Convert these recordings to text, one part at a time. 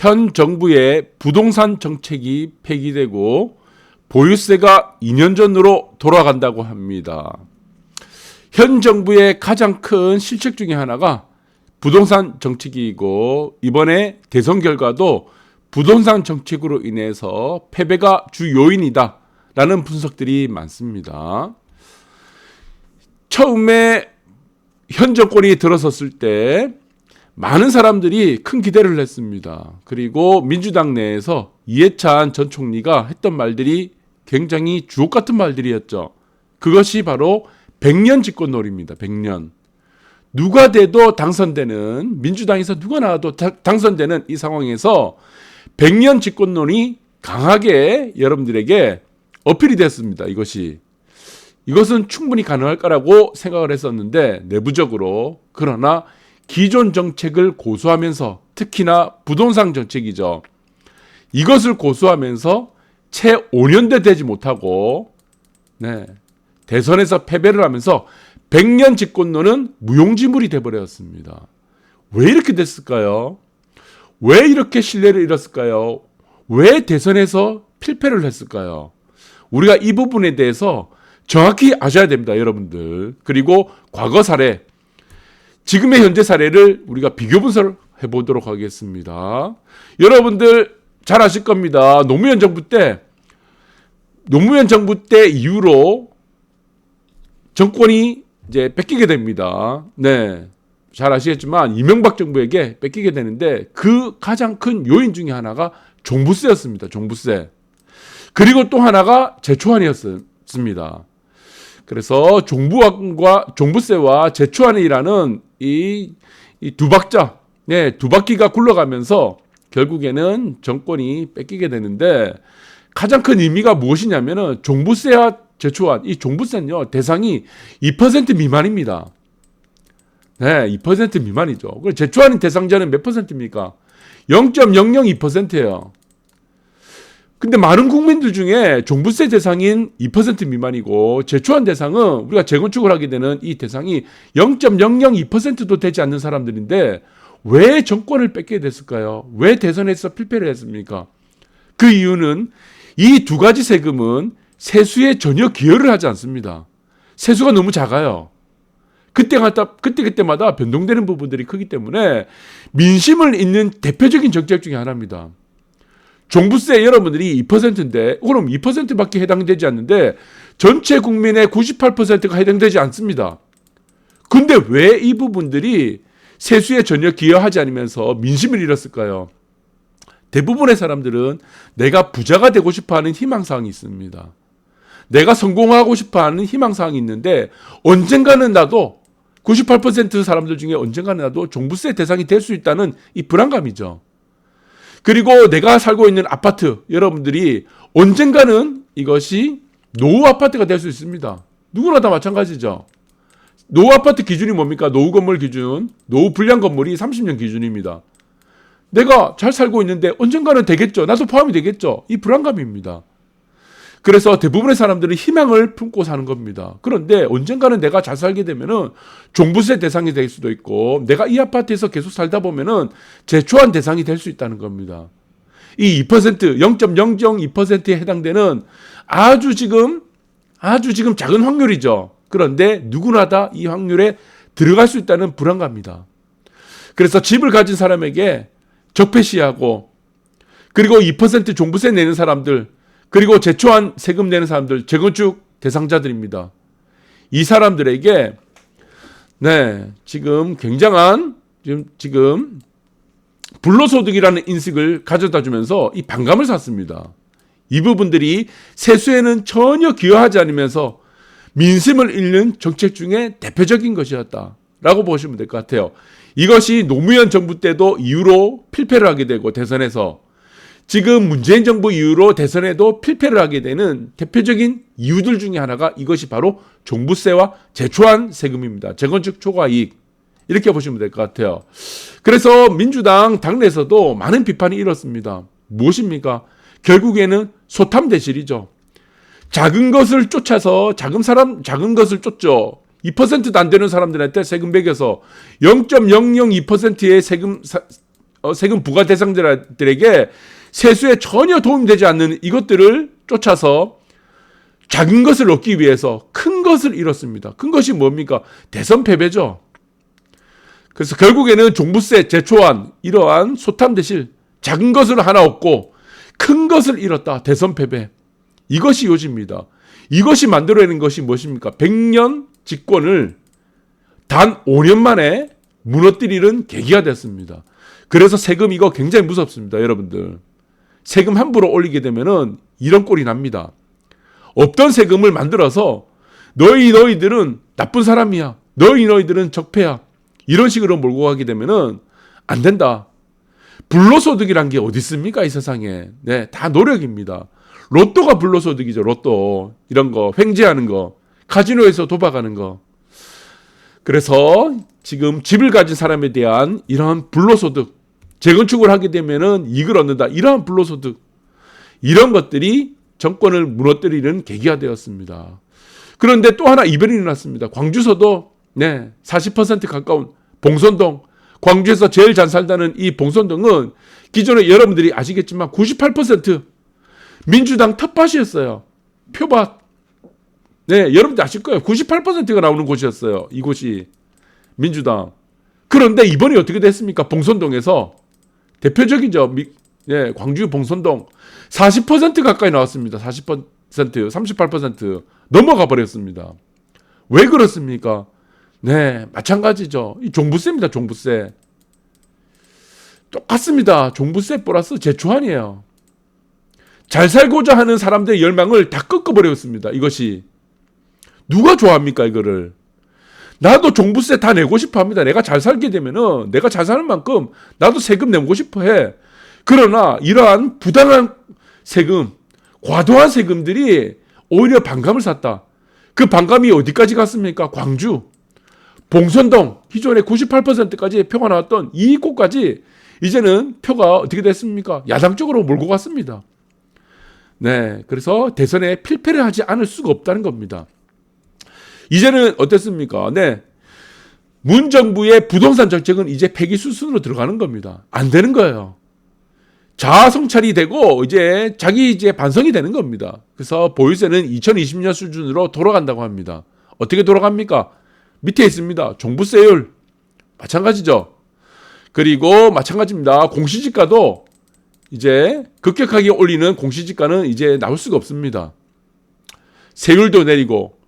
현 정부의 부동산 정책이 폐기되고 보유세가 2년 전으로 돌아간다고 합니다. 현 정부의 가장 큰 실책 중에 하나가 부동산 정책이고 이번에 대선 결과도 부동산 정책으로 인해서 패배가 주 요인이다 라는 분석들이 많습니다. 처음에 현 정권이 들어섰을 때 많은 사람들이 큰 기대를 했습니다. 그리고 민주당 내에서 이해찬 전 총리가 했던 말들이 굉장히 주옥 같은 말들이었죠. 그것이 바로 100년 집권놀이입니다. 100년. 누가 돼도 당선되는, 민주당에서 누가 나와도 당선되는 이 상황에서 100년 집권론이 강하게 여러분들에게 어필이 됐습니다. 이것은 충분히 가능할 거라고 생각을 했었는데 내부적으로, 그러나 기존 정책을 고수하면서, 특히나 부동산 정책이죠. 이것을 고수하면서 채 5년대 되지 못하고 대선에서 패배를 하면서 100년 집권론은 무용지물이 돼버렸습니다. 왜 이렇게 됐을까요? 왜 이렇게 신뢰를 잃었을까요? 왜 대선에서 필패를 했을까요? 우리가 이 부분에 대해서 정확히 아셔야 됩니다, 여러분들. 그리고 과거 사례, 지금의 현재 사례를 우리가 비교 분석을 해보도록 하겠습니다. 여러분들 잘 아실 겁니다. 노무현 정부 때 이후로 정권이 이제 뺏기게 됩니다. 잘 아시겠지만 이명박 정부에게 뺏기게 되는데 그 가장 큰 요인 중에 하나가 종부세였습니다. 종부세. 그리고 또 하나가 제초안이었습니다. 그래서 종부세와 제초안이라는 이 두 박자, 두 바퀴가 굴러가면서 결국에는 정권이 뺏기게 되는데 가장 큰 의미가 무엇이냐면은 종부세와 제초안, 이 종부세는요, 대상이 2% 미만입니다. 2% 미만이죠. 그리고 제초안 대상자는 몇 퍼센트입니까? 0.002%예요. 근데 많은 국민들 중에 종부세 대상인 2% 미만이고 제초안 대상은 우리가 재건축을 하게 되는 이 대상이 0.002%도 되지 않는 사람들인데 왜 정권을 뺏게 됐을까요? 왜 대선에서 필패를 했습니까? 그 이유는 이 두 가지 세금은 세수에 전혀 기여를 하지 않습니다. 세수가 너무 작아요. 그때마다 변동되는 부분들이 크기 때문에 민심을 잇는 대표적인 정책 중에 하나입니다. 종부세 여러분들이 2%인데 그럼 2%밖에 해당되지 않는데 전체 국민의 98%가 해당되지 않습니다. 근데 왜 이 부분들이 세수에 전혀 기여하지 않으면서 민심을 잃었을까요? 대부분의 사람들은 내가 부자가 되고 싶어하는 희망사항이 있습니다. 내가 성공하고 싶어하는 희망사항이 있는데 언젠가는 나도 98% 사람들 중에 언젠가는 나도 종부세 대상이 될 수 있다는 이 불안감이죠. 그리고 내가 살고 있는 아파트, 여러분들이 언젠가는 이것이 노후 아파트가 될 수 있습니다. 누구나 다 마찬가지죠. 노후 아파트 기준이 뭡니까? 노후 건물 기준, 노후 불량 건물이 30년 기준입니다. 내가 잘 살고 있는데 언젠가는 되겠죠. 나도 포함이 되겠죠. 이 불안감입니다. 그래서 대부분의 사람들은 희망을 품고 사는 겁니다. 그런데 언젠가는 내가 잘 살게 되면은 종부세 대상이 될 수도 있고 내가 이 아파트에서 계속 살다 보면은 제초안 대상이 될 수 있다는 겁니다. 이 2%, 0.002%에 해당되는 아주 지금 작은 확률이죠. 그런데 누구나 다 이 확률에 들어갈 수 있다는 불안감입니다. 그래서 집을 가진 사람에게 적폐시하고 그리고 2% 종부세 내는 사람들 그리고 제초안 세금 내는 사람들, 재건축 대상자들입니다. 이 사람들에게 지금 굉장한 지금 불로소득이라는 인식을 가져다 주면서 이 반감을 샀습니다. 이 부분들이 세수에는 전혀 기여하지 않으면서 민심을 잃는 정책 중에 대표적인 것이었다라고 보시면 될 것 같아요. 이것이 노무현 정부 때도 이후로 필패를 하게 되고 대선에서 지금 문재인 정부 이후로 대선에도 필패를 하게 되는 대표적인 이유들 중에 하나가 이것이 바로 종부세와 제초안 세금입니다. 재건축 초과이익 이렇게 보시면 될 것 같아요. 그래서 민주당 당내에서도 많은 비판이 일었습니다. 무엇입니까? 결국에는 소탐대실이죠. 작은 것을 쫓아서 작은 것을 쫓죠. 2%도 안 되는 사람들한테 세금 매겨서 0.002%의 세금 세금 부과 대상자들에게 세수에 전혀 도움이 되지 않는 이것들을 쫓아서 작은 것을 얻기 위해서 큰 것을 잃었습니다. 큰 것이 뭡니까? 대선 패배죠. 그래서 결국에는 종부세 제초한 이러한 소탐대실 작은 것을 하나 얻고 큰 것을 잃었다. 대선 패배. 이것이 요지입니다. 이것이 만들어내는 것이 무엇입니까? 100년 집권을 단 5년 만에 무너뜨리는 계기가 됐습니다. 그래서 세금 이거 굉장히 무섭습니다. 여러분들. 세금 함부로 올리게 되면은 이런 꼴이 납니다. 없던 세금을 만들어서 너희들은 나쁜 사람이야. 너희들은 적폐야. 이런 식으로 몰고 가게 되면은 안 된다. 불로소득이란 게 어디 있습니까? 이 세상에. 네, 다 노력입니다. 로또가 불로소득이죠. 로또. 이런 거, 횡재하는 거. 카지노에서 도박하는 거. 그래서 지금 집을 가진 사람에 대한 이러한 불로소득, 재건축을 하게 되면은 이익을 얻는다. 이러한 불로소득, 이런 것들이 정권을 무너뜨리는 계기가 되었습니다. 그런데 또 하나 이변이 일어났습니다. 광주서도 40% 가까운 봉선동, 광주에서 제일 잘 살다는 이 봉선동은 기존에 여러분들이 아시겠지만 98% 민주당 텃밭이었어요. 표밭. 네, 여러분들 아실 거예요. 98%가 나오는 곳이었어요. 이곳이 민주당. 그런데 이번에 어떻게 됐습니까? 봉선동에서 대표적이죠. 광주 봉선동 40% 가까이 나왔습니다. 40%, 38% 넘어가 버렸습니다. 왜 그렇습니까? 네, 마찬가지죠. 이 종부세입니다. 종부세. 똑같습니다. 종부세 플러스 제초안이에요. 잘 살고자 하는 사람들의 열망을 다 꺾어버렸습니다. 이것이. 누가 좋아합니까, 이거를? 나도 종부세 다 내고 싶어 합니다. 내가 잘 살게 되면은, 내가 잘 사는 만큼 나도 세금 내고 싶어 해. 그러나 이러한 부당한 세금, 과도한 세금들이 오히려 반감을 샀다. 그 반감이 어디까지 갔습니까? 광주, 봉선동, 기존에 98%까지 표가 나왔던 이곳까지 이제는 표가 어떻게 됐습니까? 야당 쪽으로 몰고 갔습니다. 네, 그래서 대선에 필패를 하지 않을 수가 없다는 겁니다. 이제는 어땠습니까? 네, 문 정부의 부동산 정책은 이제 폐기 수순으로 들어가는 겁니다. 안 되는 거예요. 자아 성찰이 되고 이제 자기 반성이 되는 겁니다. 그래서 보유세는 2020년 수준으로 돌아간다고 합니다. 어떻게 돌아갑니까? 밑에 있습니다. 종부세율 마찬가지죠. 그리고 마찬가지입니다. 공시지가도 이제 급격하게 올리는 공시지가는 이제 나올 수가 없습니다. 세율도 내리고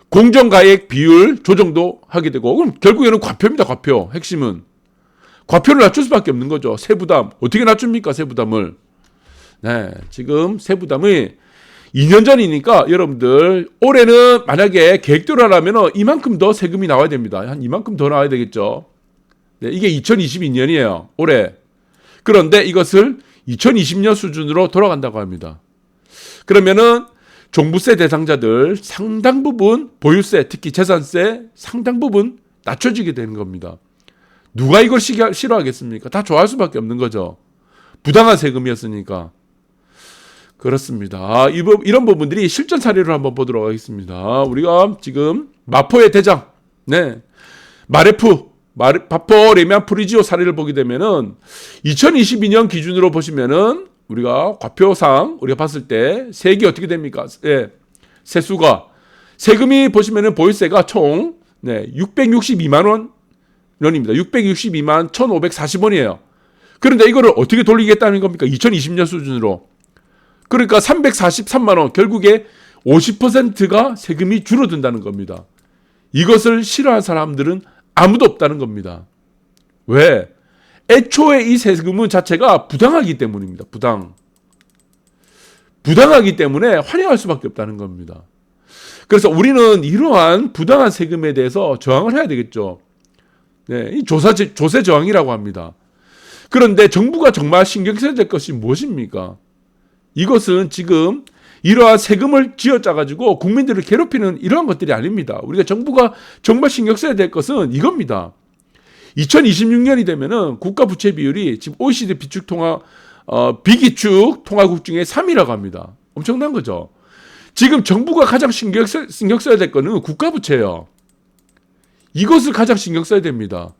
공정가액 비율 조정도 하게 되고, 그럼 결국에는 과표입니다. 과표. 핵심은 과표를 낮출 수밖에 없는 거죠. 세부담 어떻게 낮춥니까? 세부담을. 네, 지금 세부담이 2년 전이니까 여러분들 올해는 만약에 계획대로 하려면 이만큼 더 세금이 나와야 됩니다. 한 이만큼 더 나와야 되겠죠. 네, 이게 2022년이에요. 올해. 그런데 이것을 2020년 수준으로 돌아간다고 합니다. 그러면은 종부세 대상자들 상당 부분 보유세, 특히 재산세 상당 부분 낮춰지게 되는 겁니다. 누가 이걸 싫어하겠습니까? 다 좋아할 수밖에 없는 거죠. 부당한 세금이었으니까. 그렇습니다. 이런 부분들이 실전 사례를 한번 보도록 하겠습니다. 우리가 지금 마포의 대장, 마포 레미안 프리지오 사례를 보게 되면은 2022년 기준으로 보시면은 우리가 과표상 우리가 봤을 때 세액이 어떻게 됩니까? 세수가 세금이 보시면은 보유세가 총 662만 원입니다. 662만 1,540원이에요. 그런데 이거를 어떻게 돌리겠다는 겁니까? 2020년 수준으로. 그러니까 343만 원, 결국에 50%가 세금이 줄어든다는 겁니다. 이것을 싫어하는 사람들은 아무도 없다는 겁니다. 왜? 애초에 이 세금은 자체가 부당하기 때문입니다. 부당하기 때문에 환영할 수밖에 없다는 겁니다. 그래서 우리는 이러한 부당한 세금에 대해서 저항을 해야 되겠죠. 네, 이 조세 저항이라고 합니다. 그런데 정부가 정말 신경 써야 될 것이 무엇입니까? 이것은 지금 이러한 세금을 쥐어짜가지고 국민들을 괴롭히는 이러한 것들이 아닙니다. 우리가 정부가 정말 신경 써야 될 것은 이겁니다. 2026년이 되면은 국가 부채 비율이 지금 OECD 비기축 통화국 중에 3위라고 합니다. 엄청난 거죠. 지금 정부가 가장 신경 써야 될 거는 국가 부채예요. 이것을 가장 신경 써야 됩니다.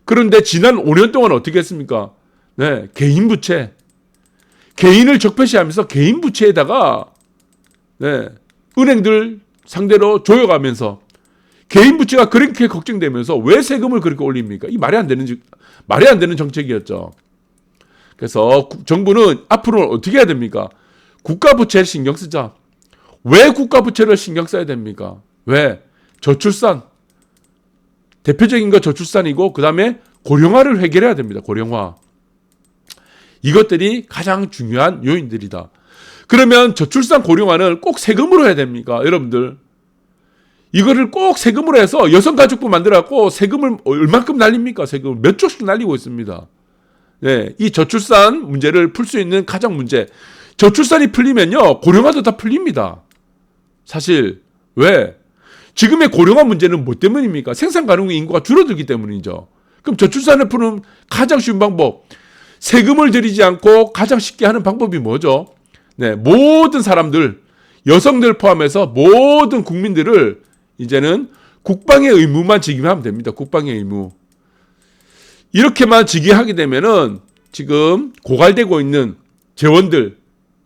그런데 지난 5년 동안 어떻게 했습니까? 네, 개인 부채. 개인을 적폐시하면서 개인 부채에다가 네, 은행들 상대로 조여가면서 개인 부채가 그렇게 걱정되면서 왜 세금을 그렇게 올립니까? 이 말이 안 되는 정책이었죠. 그래서 정부는 앞으로 어떻게 해야 됩니까? 국가 부채를 신경 쓰자. 왜 국가 부채를 신경 써야 됩니까? 왜? 저출산. 대표적인 거 저출산이고 그다음에 고령화를 해결해야 됩니다. 고령화. 이것들이 가장 중요한 요인들이다. 그러면 저출산 고령화는 꼭 세금으로 해야 됩니까? 여러분들. 이거를 꼭 세금으로 해서 여성가족부 만들어갖고 세금을 얼만큼 날립니까? 세금을 몇 조씩 날리고 있습니다. 네, 이 저출산 문제를 풀 수 있는 가장 문제. 저출산이 풀리면요, 고령화도 다 풀립니다. 사실, 왜? 지금의 고령화 문제는 뭐 때문입니까? 생산 가능 인구가 줄어들기 때문이죠. 그럼 저출산을 푸는 가장 쉬운 방법. 세금을 들이지 않고 가장 쉽게 하는 방법이 뭐죠? 네, 모든 사람들, 여성들 포함해서 모든 국민들을 이제는 국방의 의무만 지급하면 됩니다. 국방의 의무. 이렇게만 지급하게 되면은 지금 고갈되고 있는 재원들,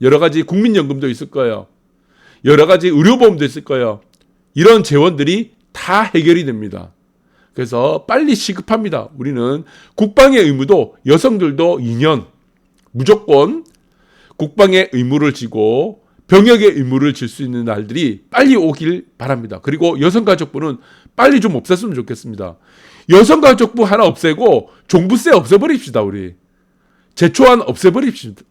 여러 가지 국민연금도 있을 거예요. 여러 가지 의료보험도 있을 거예요. 이런 재원들이 다 해결이 됩니다. 그래서 빨리 시급합니다. 우리는 국방의 의무도 여성들도 2년 무조건 국방의 의무를 지고 병역의 의무를 질 수 있는 날들이 빨리 오길 바랍니다. 그리고 여성가족부는 빨리 좀 없앴으면 좋겠습니다. 여성가족부 하나 없애고 종부세 없애버립시다. 우리 제초안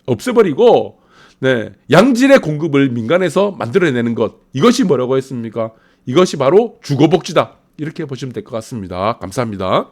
없애버리고 네, 양질의 공급을 민간에서 만들어내는 것, 이것이 뭐라고 했습니까? 이것이 바로 주거복지다. 이렇게 보시면 될 것 같습니다. 감사합니다.